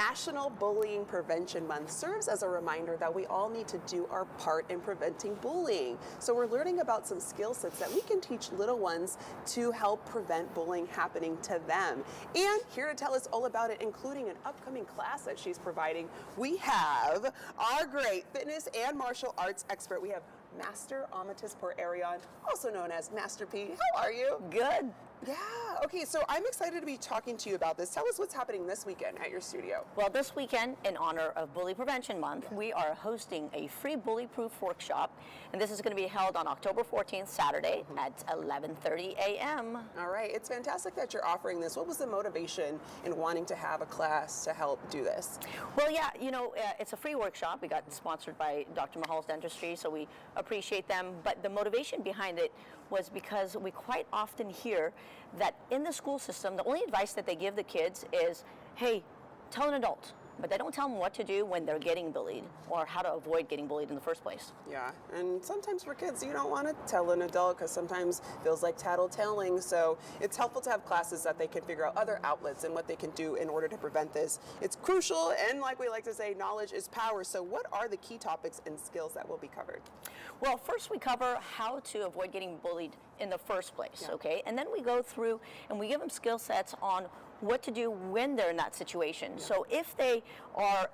National Bullying Prevention Month serves as a reminder that we all need to do our part in preventing bullying. So we're learning about some skill sets that we can teach little ones to help prevent bullying happening to them. And here to tell us all about it, including an upcoming class that she's providing, we have our great fitness and martial arts expert. We have Master Amitis Pourarian, also known as Master P. How are you? Good. Yeah, okay, so I'm excited to be talking to you about this. Tell us what's happening this weekend at your studio. Well, this weekend, in honor of Bully Prevention Month, we are hosting a free bully-proof workshop, and this is going to be held on October 14th, Saturday at 11:30 a.m. All right, it's fantastic that you're offering this. What was the motivation in wanting to have a class to help do this? Well, yeah, you know, it's a free workshop. We got sponsored by Dr. Mahal's Dentistry, so we appreciate them, but the motivation behind it was because we quite often hear that in the school system, the only advice that they give the kids is, hey, tell an adult, but they don't tell them what to do when they're getting bullied or how to avoid getting bullied in the first place. Yeah, and sometimes for kids, you don't want to tell an adult because sometimes it feels like tattletelling. So it's helpful to have classes that they can figure out other outlets and what they can do in order to prevent this. It's crucial, and like we like to say, knowledge is power. So what are the key topics and skills that will be covered? Well, first we cover how to avoid getting bullied in the first place, okay? And then we go through and we give them skill sets on what to do when they're in that situation. So if they are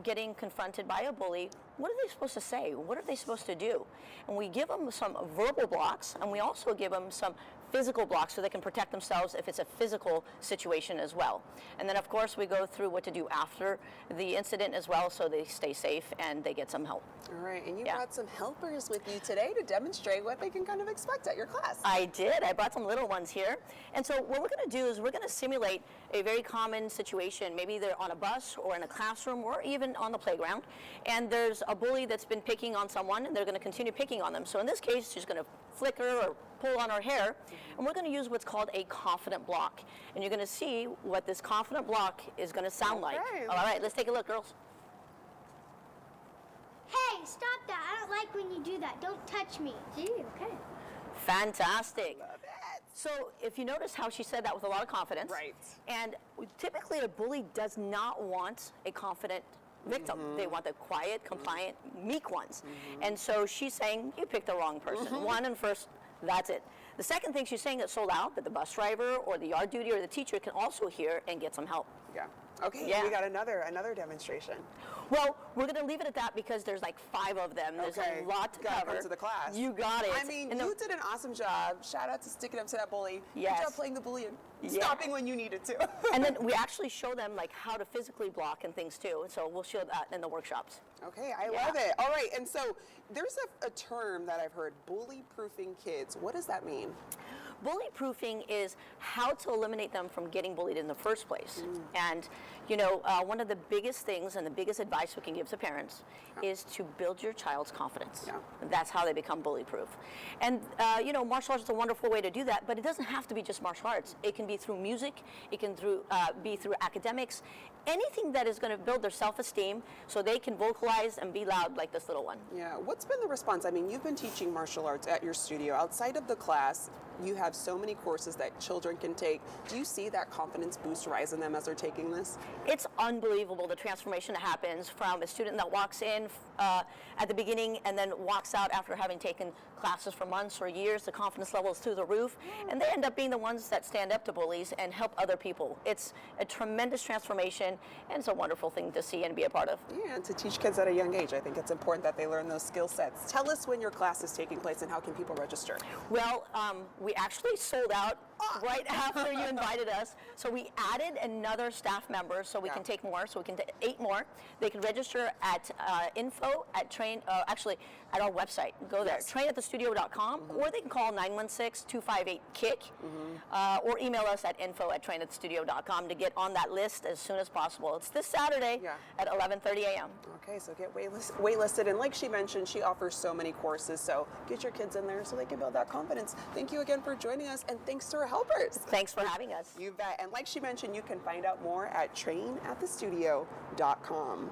getting confronted by a bully, what are they supposed to say? What are they supposed to do? And we give them some verbal blocks, and we also give them some physical blocks so they can protect themselves if it's a physical situation as well. And then of course we go through what to do after the incident as well, so they stay safe and they get some help. All right, and you brought some helpers with you today to demonstrate what they can kind of expect at your class. I did. I brought some little ones here. And so what we're going to do is we're going to simulate a very common situation. Maybe they're on a bus or in a classroom or even on the playground, and there's a bully that's been picking on someone, and they're going to continue picking on them. So in this case, she's going to flick her or pull on her hair, and we're going to use what's called a confident block. And you're going to see what this confident block is going to sound like. All right, let's take a look, girls. Hey, stop that. I don't like when you do that. Don't touch me. Gee, okay. Fantastic. Love it. So if you notice how she said that with a lot of confidence. Right. And typically a bully does not want a confident victim. They want the quiet, compliant, meek ones. And so she's saying, you picked the wrong person. One and first, that's it. The second thing she's saying is so loud that the bus driver or the yard duty or the teacher can also hear and get some help. Yeah. Okay, we got another demonstration. Well, we're going to leave it at that because there's like 5 of them. There's a lot to cover. Come to the class. You got it. I mean, you did an awesome job. Shout out to sticking up to that bully. Yes. Good job playing the bully and stopping when you needed to. And then we actually show them like how to physically block and things too. So we'll show that in the workshops. Okay, I love it. All right, and so there's a term that I've heard, bully-proofing kids. What does that mean? Bully-proofing is how to eliminate them from getting bullied in the first place. And, you know, one of the biggest things and the biggest advice we can give to parents is to build your child's confidence. That's how they become bully-proof. And, you know, martial arts is a wonderful way to do that, but it doesn't have to be just martial arts. It can be through music. It can be through academics. Anything that is going to build their self-esteem so they can vocalize and be loud like this little one. Yeah, what's been the response? I mean, you've been teaching martial arts at your studio. Outside of the class, you have so many courses that children can take. Do you see that confidence boost rise in them as they're taking this? It's unbelievable the transformation that happens from a student that walks in at the beginning and then walks out after having taken classes for months or years. The confidence level is through the roof, and they end up being the ones that stand up to bullies and help other people. It's a tremendous transformation, and it's a wonderful thing to see and be a part of. Yeah, and to teach kids at a young age, I think it's important that they learn those skill sets. Tell us when your class is taking place and how can people register? Well, we actually sold out right after you invited us, so we added another staff member so we can take more, so we can take 8 more. They can register at info at actually at our website. Go there, trainatthestudio.com, or they can call 916-258-KICK, or email us at info@trainatthestudio.com to get on that list as soon as possible. It's this Saturday at 11:30 a.m. Okay, so get waitlisted, and like she mentioned, she offers so many courses, so get your kids in there so they can build that confidence. Thank you again for joining us, and thanks to our helpers. Thanks for having us. You bet. And like she mentioned, you can find out more at trainatthestudio.com.